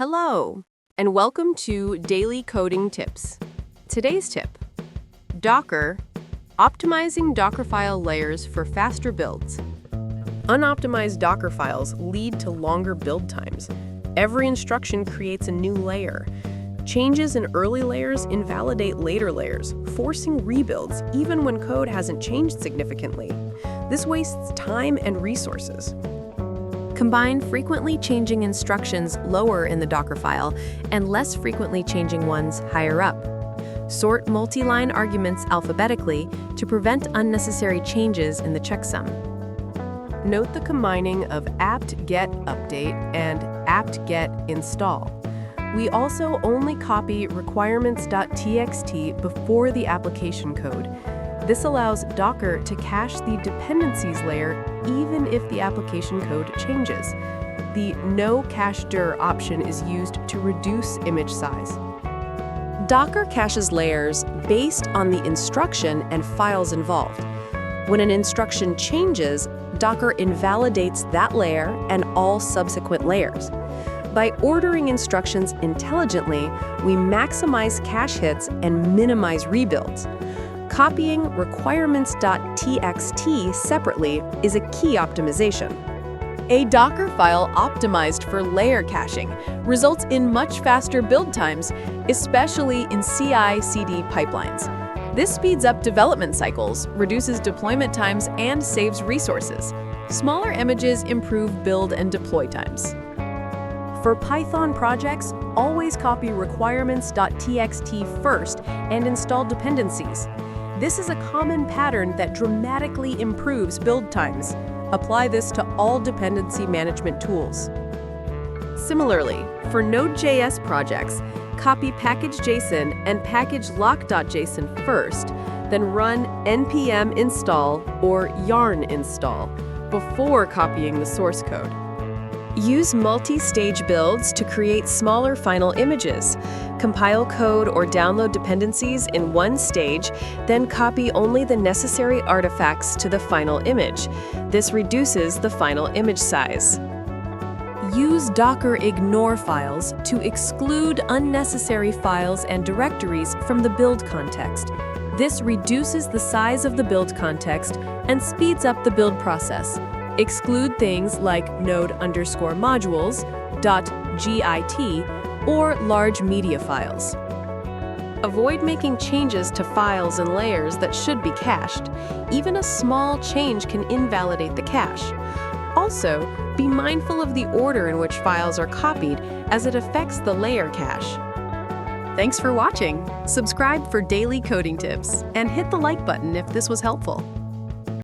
Hello, and welcome to Daily Coding Tips. Today's tip: Docker, optimizing Dockerfile layers for faster builds. Unoptimized Docker files lead to longer build times. Every instruction creates a new layer. Changes in early layers invalidate later layers, forcing rebuilds even when code hasn't changed significantly. This wastes time and resources. Combine frequently changing instructions lower in the Dockerfile and less frequently changing ones higher up. Sort multi-line arguments alphabetically to prevent unnecessary changes in the checksum. Note the combining of apt-get update and apt-get install. We also only copy requirements.txt before the application code. This allows Docker to cache the dependencies layer even if the application code changes. The no cache dir option is used to reduce image size. Docker caches layers based on the instruction and files involved. When an instruction changes, Docker invalidates that layer and all subsequent layers. By ordering instructions intelligently, we maximize cache hits and minimize rebuilds. Copying requirements.txt separately is a key optimization. A Docker file optimized for layer caching results in much faster build times, especially in CI/CD pipelines. This speeds up development cycles, reduces deployment times, and saves resources. Smaller images improve build and deploy times. For Python projects, always copy requirements.txt first and install dependencies. This is a common pattern that dramatically improves build times. Apply this to all dependency management tools. Similarly, for Node.js projects, copy package.json and package lock.json first, then run npm install or yarn install before copying the source code. Use multi-stage builds to create smaller final images. Compile code or download dependencies in one stage, then copy only the necessary artifacts to the final image. This reduces the final image size. Use Docker ignore files to exclude unnecessary files and directories from the build context. This reduces the size of the build context and speeds up the build process. Exclude things like node_modules, .git, or large media files. Avoid making changes to files and layers that should be cached. Even a small change can invalidate the cache. Also, be mindful of the order in which files are copied, as it affects the layer cache. Thanks for watching. Subscribe for daily coding tips, and hit the like button if this was helpful.